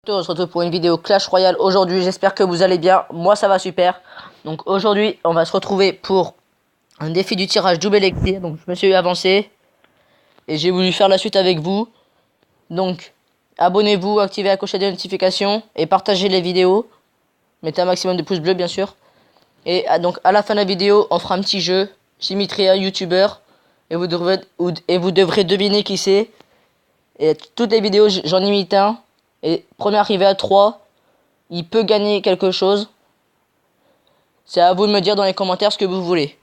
On se retrouve pour une vidéo Clash Royale aujourd'hui, j'espère que vous allez bien, moi ça va super. Donc aujourd'hui on va se retrouver pour un défi du tirage double élixir, donc je me suis avancé et j'ai voulu faire la suite avec vous. Donc abonnez-vous, activez la cloche de notification et partagez les vidéos. Mettez un maximum de pouces bleus bien sûr. Et donc à la fin de la vidéo on fera un petit jeu, j'imiterai un youtubeur et vous devrez deviner qui c'est. Et toutes les vidéos j'en imite un. Et premier arrivé à 3, il peut gagner quelque chose. C'est à vous de me dire dans les commentaires ce que vous voulez.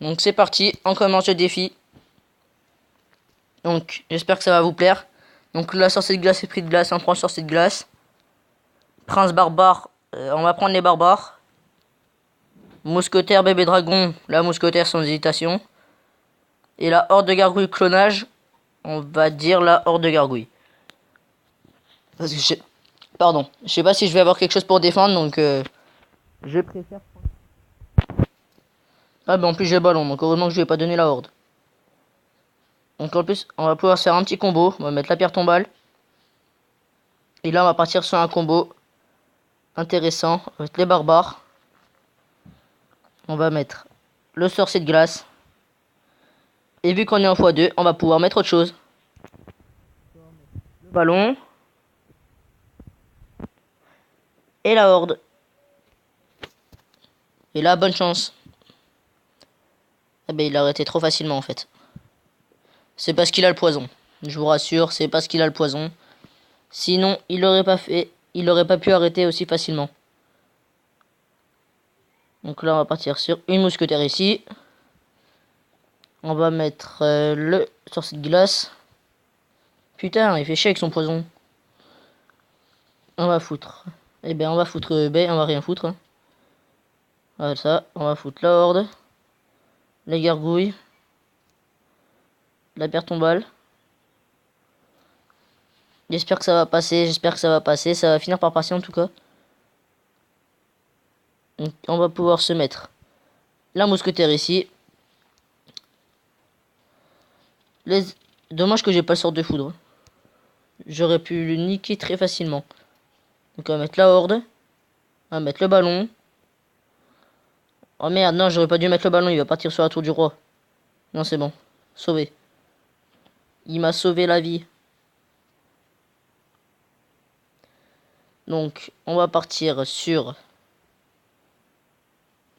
Donc c'est parti, on commence le défi. Donc j'espère que ça va vous plaire. Donc la sorcier de glace et prix de glace, on prend sorcier de glace. Prince barbare, on va prendre les barbares. Mousquetaire bébé dragon, la mousquetaire sans hésitation. Et la horde de gargouilles clonage, on va dire la horde de gargouilles. Parce que pardon, je sais pas si je vais avoir quelque chose pour défendre, donc je préfère. Ah bah en plus j'ai ballon, donc heureusement que je vais pas donner la horde. Donc en plus on va pouvoir faire un petit combo, on va mettre la pierre tombale. Et là on va partir sur un combo intéressant, on va mettre les barbares. On va mettre le sorcier de glace. Et vu qu'on est en x2, on va pouvoir mettre autre chose. Le ballon. Et la horde. Et là bonne chance. Ah ben il a arrêté trop facilement en fait. C'est parce qu'il a le poison. Je vous rassure, c'est parce qu'il a le poison. Sinon, il aurait pas pu arrêter aussi facilement. Donc là, on va partir sur une mousquetaire ici. On va mettre le sorcier de glace. Putain, il fait chier avec son poison. On va foutre. Eh ben, on va foutre B, on va rien foutre. Voilà ça, on va foutre la horde. Les gargouilles. La pierre tombale. J'espère que ça va passer, j'espère que ça va passer. Ça va finir par passer en tout cas. Donc, on va pouvoir se mettre la mousquetaire ici. Dommage que j'ai pas le sort de foudre. J'aurais pu le niquer très facilement. Donc on va mettre la horde. On va mettre le ballon. Oh merde, non, j'aurais pas dû mettre le ballon, il va partir sur la tour du roi. Non, c'est bon. Sauvé. Il m'a sauvé la vie. Donc, on va partir sur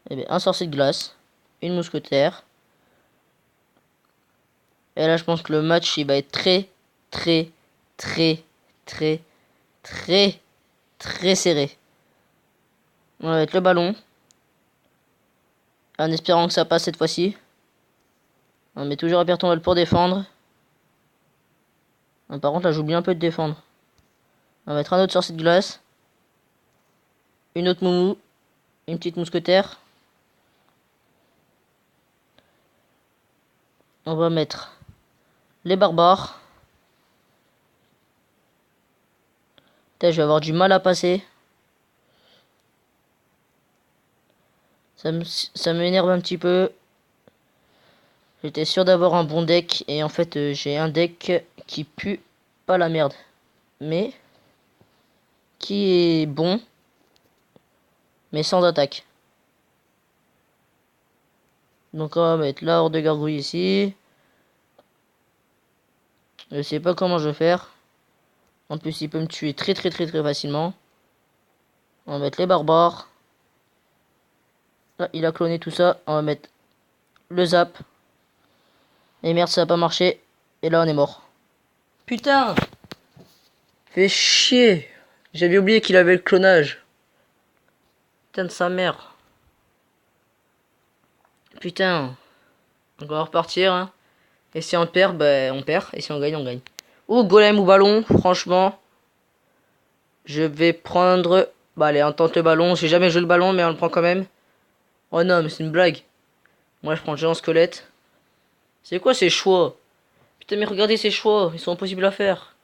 un sorcier de glace. Une mousquetaire. Et là, je pense que le match, il va être très, très, très, très, très, très serré. On va mettre le ballon. En espérant que ça passe cette fois-ci. On met toujours la pierre tombale pour défendre. Par contre, là, j'oublie un peu de défendre. On va mettre un autre sorcier de glace. Une autre moumou. Une petite mousquetaire. On va mettre les barbares. Putain, je vais avoir du mal à passer. Ça m'énerve un petit peu. J'étais sûr d'avoir un bon deck. Et en fait, j'ai un deck qui pue pas la merde. Mais qui est bon. Mais sans attaque. Donc on va mettre la horde de gargouilles ici. Je sais pas comment je vais faire. En plus, il peut me tuer très très très très facilement. On va mettre les barbares. Là, il a cloné tout ça. On va mettre le zap. Et merde, ça a pas marché. Et là, on est mort. Putain! Fait chier! J'avais oublié qu'il avait le clonage. Putain de sa mère. Putain. Donc on va repartir. Hein. Et si on perd, ben on perd. Et si on gagne, on gagne. Ou golem ou ballon, franchement. Je vais prendre... Bah allez, on tente le ballon. J'ai jamais joué le ballon, mais on le prend quand même. Oh non, mais c'est une blague. Moi, je prends le géant squelette. C'est quoi ces choix? Putain, mais regardez ces choix. Ils sont impossibles à faire.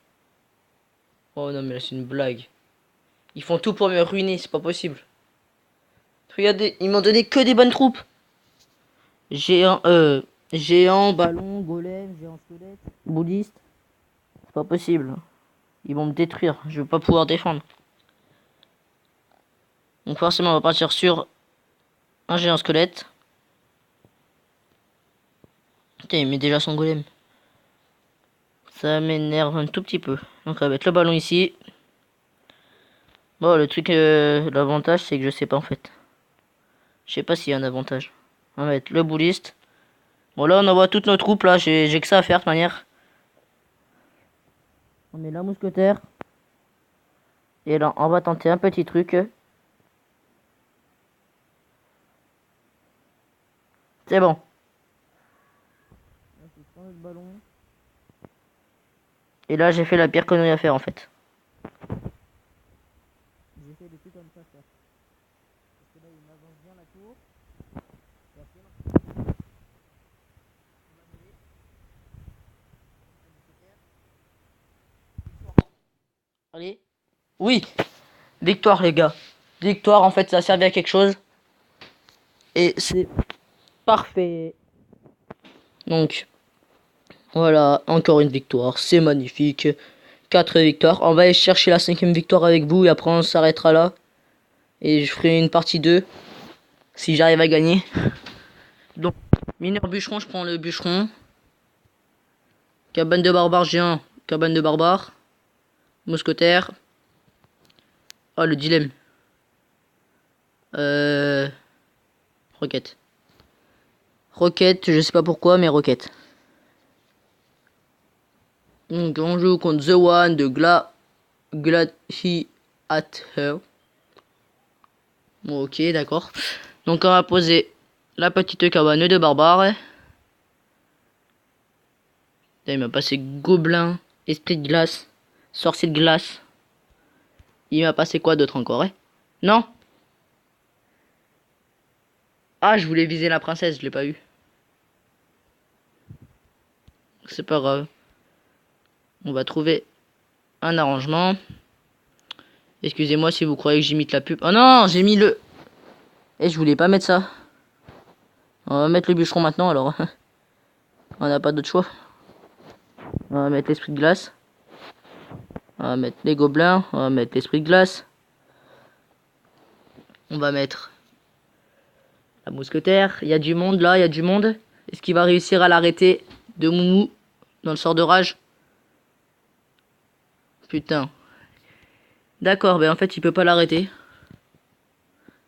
Oh non, mais là, c'est une blague. Ils font tout pour me ruiner, c'est pas possible. Regardez, ils m'ont donné que des bonnes troupes. Géant, ballon, golem, géant squelette, bouddhiste. C'est pas possible. Ils vont me détruire. Je vais pas pouvoir défendre. Donc forcément, on va partir sur un géant squelette. Putain, il met déjà son golem. Ça m'énerve un tout petit peu. Donc on va mettre le ballon ici. Bon, le truc, l'avantage, c'est que je sais pas en fait. Je sais pas s'il y a un avantage. On va mettre le bouliste. Bon, là, on envoie toutes nos troupes. Là, j'ai que ça à faire de manière. On met la mousquetaire. Et là, on va tenter un petit truc. C'est bon. Et là, j'ai fait la pire connerie à faire en fait. J'ai fait des trucs comme ça faire. Parce que là, il m'avance bien la tour. Allez. Oui. Victoire, les gars. Victoire, en fait, ça a servi à quelque chose. Et c'est parfait. Donc, voilà, encore une victoire. C'est magnifique. 4 victoires. On va aller chercher la 5e victoire avec vous et après on s'arrêtera là. Et je ferai une partie 2 si j'arrive à gagner. Donc, mineur bûcheron, je prends le bûcheron. Cabane de barbare géant, cabane de barbare. Mousquetaire. Ah, le dilemme. Roquette. Roquette, je sais pas pourquoi, mais roquette. Donc, on joue contre The One de Gladiator. Bon, ok, d'accord. Donc, on va poser la petite cabane de barbare. Il m'a passé gobelin, esprit de glace, sorcier de glace. Il m'a passé quoi d'autre encore, Non. Ah, je voulais viser la princesse, je l'ai pas eu. C'est pas grave. On va trouver un arrangement. Excusez-moi si vous croyez que j'imite la pub. Oh non, j'ai mis le... je voulais pas mettre ça. On va mettre le bûcheron maintenant alors. On n'a pas d'autre choix. On va mettre l'esprit de glace. On va mettre les gobelins. On va mettre l'esprit de glace. On va mettre la mousquetaire. Il y a du monde là, il y a du monde. Est-ce qu'il va réussir à l'arrêter de Moumou dans le sort de rage? Putain. D'accord, en fait il peut pas l'arrêter.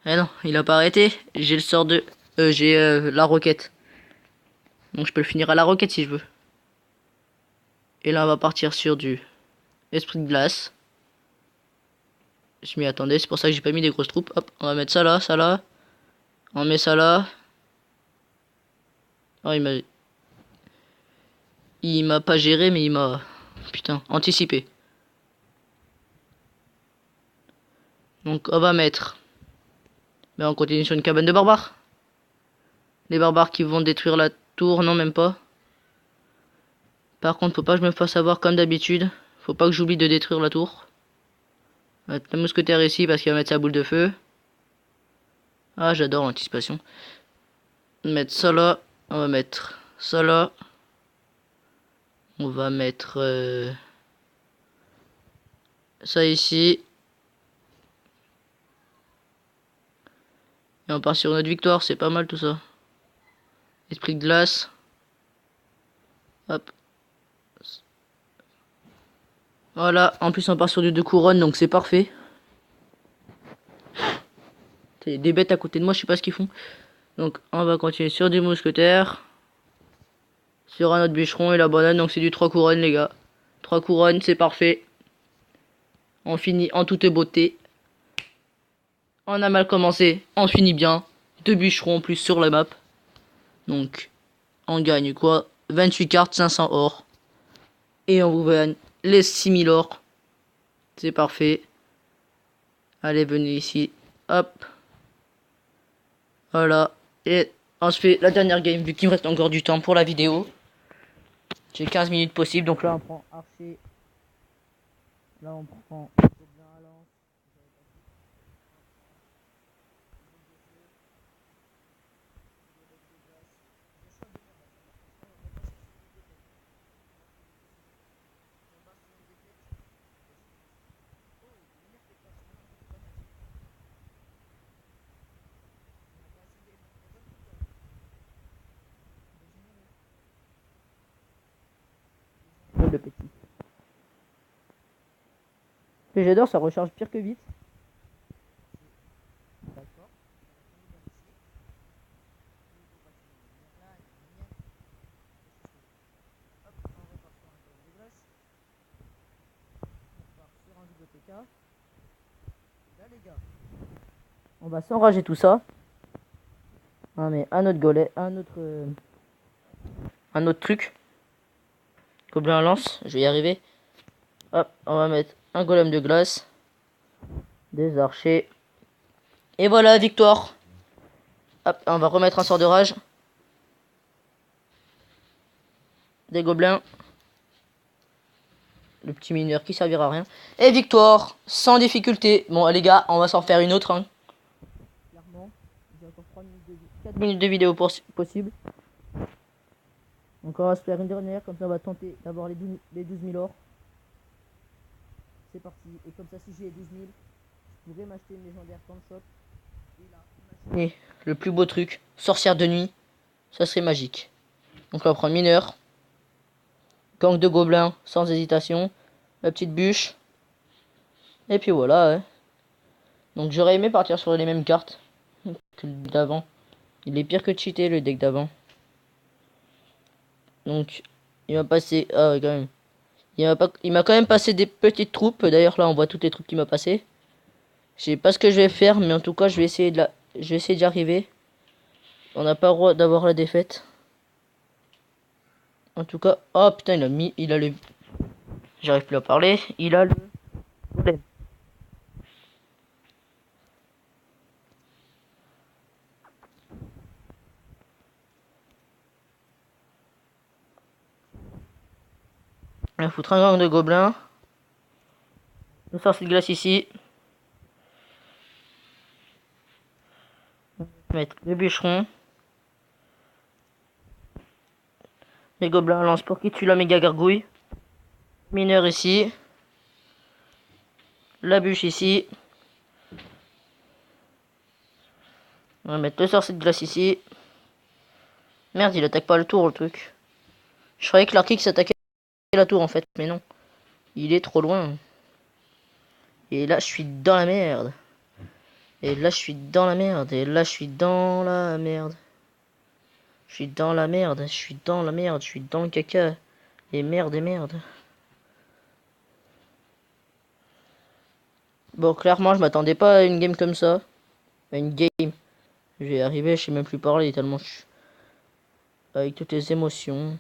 Eh non, il a pas arrêté. J'ai le sort de... j'ai la roquette. Donc je peux le finir à la roquette si je veux. Et là on va partir sur du esprit de glace. Je m'y attendais, c'est pour ça que j'ai pas mis des grosses troupes. Hop, on va mettre ça là, ça là. On met ça là. Oh, il m'a pas géré, mais il m'a... Putain, anticipé. Donc on va mettre... Mais on continue sur une cabane de barbares. Les barbares qui vont détruire la tour, non même pas. Par contre, faut pas que je me fasse avoir comme d'habitude. Faut pas que j'oublie de détruire la tour. On va mettre le mousquetaire ici parce qu'il va mettre sa boule de feu. Ah, j'adore l'anticipation. Mettre ça là. On va mettre ça là. On va mettre ça ici. Et on part sur notre victoire, c'est pas mal tout ça. Esprit de glace. Hop. Voilà, en plus on part sur du 2 couronnes, donc c'est parfait. T'as des bêtes à côté de moi, je sais pas ce qu'ils font. Donc on va continuer sur du mousquetaire. Sur un autre bûcheron et la banane, donc c'est du 3 couronnes les gars. 3 couronnes, c'est parfait. On finit en toute beauté. On a mal commencé, on finit bien. 2 bûcherons en plus sur la map. Donc on gagne quoi? 28 cartes, 500 or. Et on vous gagne les 6000 or. C'est parfait. Allez, venez ici. Hop. Voilà. Et on se fait la dernière game, vu qu'il me reste encore du temps pour la vidéo. J'ai 15 minutes possible, donc là on prend archer. Là on prend... le petit. Et j'adore, ça recharge pire que vite. D'accord. Là les gars, on va s'enrager tout ça. Ah mais un autre golet, un autre truc. Gobelin lance, je vais y arriver. Hop, on va mettre un golem de glace, des archers. Et voilà, victoire. Hop, on va remettre un sort de rage. Des gobelins. Le petit mineur qui servira à rien. Et victoire, sans difficulté. Bon, les gars, on va s'en faire une autre. Hein. Clairement, j'ai encore 4 minutes de vidéo possible. Donc on va se faire une dernière, comme ça on va tenter d'avoir les 12 000 or. C'est parti. Et comme ça, si j'ai les 12 000, je pourrais m'acheter une légendaire dans le shop. Et là, imaginez le plus beau truc, sorcière de nuit. Ça serait magique. Donc on va prendre mineur. Gang de gobelins, sans hésitation. La petite bûche. Et puis voilà. Hein. Donc j'aurais aimé partir sur les mêmes cartes que le deck d'avant. Il est pire que cheaté le deck d'avant. Donc il m'a passé... Ah ouais quand même. Il m'a quand même passé des petites troupes. D'ailleurs là on voit toutes les troupes qu'il m'a passé. Je sais pas ce que je vais faire. Mais en tout cas je vais essayer d'y arriver. On n'a pas le droit d'avoir la défaite. En tout cas... Oh putain il a le... J'arrive plus à parler. Il a le... golem. On va foutre un gang de gobelins. Une sorcière de glace ici. On va mettre le bûcheron. Les gobelins lancent pour qui tue la méga gargouille. Mineur ici. La bûche ici. On va mettre le sorcier de glace ici. Merde, il attaque pas le tour le truc. Je croyais que l'archique s'attaquait à la tour en fait, mais non. Il est trop loin. Et là, je suis dans la merde. Et là, je suis dans la merde. Et là, je suis dans la merde. Je suis dans la merde. Je suis dans la merde. Je suis dans le caca. Et merde, et merde. Bon, clairement, je m'attendais pas à une game comme ça. À une game. Je vais y arriver, je sais même plus parler tellement je suis avec toutes les émotions.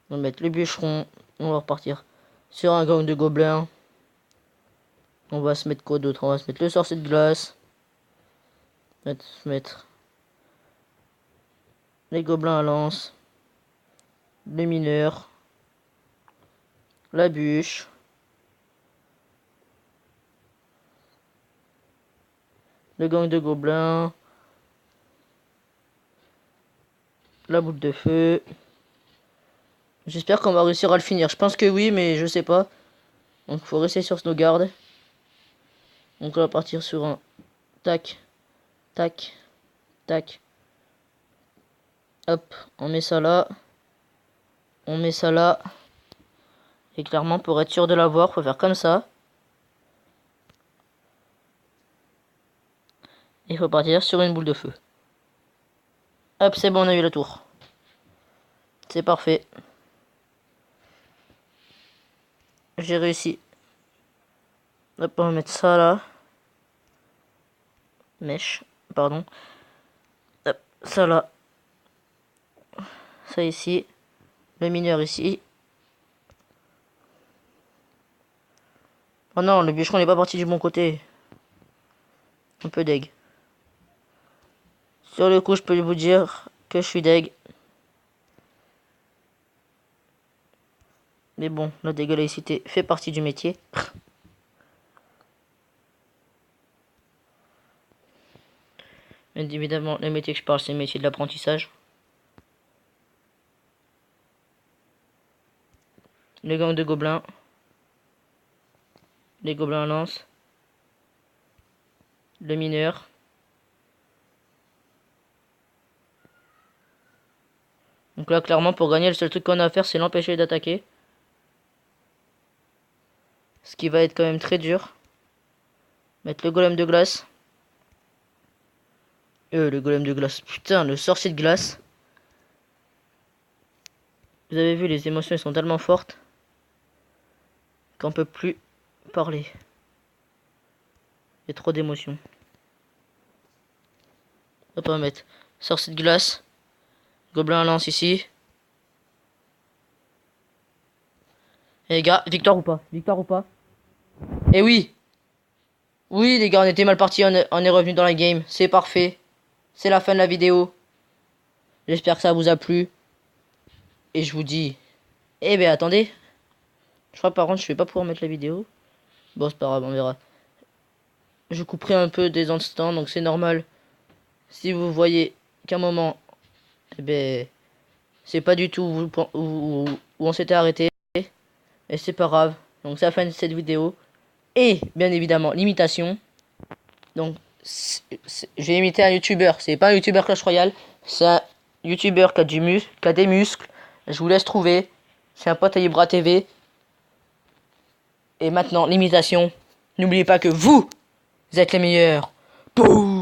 On va mettre le bûcheron. On va repartir sur un gang de gobelins. On va se mettre quoi d'autre? On va se mettre le sorcier de glace. On va se mettre les gobelins à lance. Le mineur. La bûche. Le gang de gobelins. La boule de feu. J'espère qu'on va réussir à le finir. Je pense que oui, mais je sais pas. Donc faut rester sur nos gardes. Donc on va partir sur un tac, tac, tac. Hop, on met ça là. On met ça là. Et clairement, pour être sûr de l'avoir, faut faire comme ça. Il faut partir sur une boule de feu. Hop, c'est bon, on a eu le tour. C'est parfait. J'ai réussi. Hop, on va mettre ça là. Mèche, pardon. Hop, ça là. Ça ici. Le mineur ici. Oh non, le bûcheron n'est pas parti du bon côté. Un peu deg. Sur le coup, je peux vous dire que je suis deg. Mais bon, la dégueulassité fait partie du métier. Bien évidemment, le métier que je parle, c'est le métier de l'apprentissage. Le gang de gobelins. Les gobelins à lance. Le mineur. Donc là, clairement, pour gagner, le seul truc qu'on a à faire, c'est l'empêcher d'attaquer. Ce qui va être quand même très dur. Mettre le golem de glace. Le golem de glace. Putain, le sorcier de glace. Vous avez vu, les émotions elles sont tellement fortes qu'on peut plus parler. Il y a trop d'émotions. Hop, on va mettre sorcier de glace. Gobelin à lance ici. Et les gars, victoire ou pas? Victoire ou pas? Eh oui! Oui, les gars, on était mal partis, on est revenu dans la game. C'est parfait. C'est la fin de la vidéo. J'espère que ça vous a plu. Et je vous dis... Eh ben, attendez. Je crois par contre, je vais pas pouvoir mettre la vidéo. Bon, c'est pas grave, on verra. Je couperai un peu des instants, donc c'est normal. Si vous voyez qu'à un moment... Eh ben... C'est pas du tout où on s'était arrêté. Et c'est pas grave. Donc c'est la fin de cette vidéo. Et, bien évidemment, l'imitation. Donc, j'ai imité un youtubeur. C'est pas un youtubeur Clash Royale. C'est un youtubeur qui a des muscles. Je vous laisse trouver. C'est un pote à Ibra TV. Et maintenant, l'imitation. N'oubliez pas que vous êtes les meilleurs. Boum!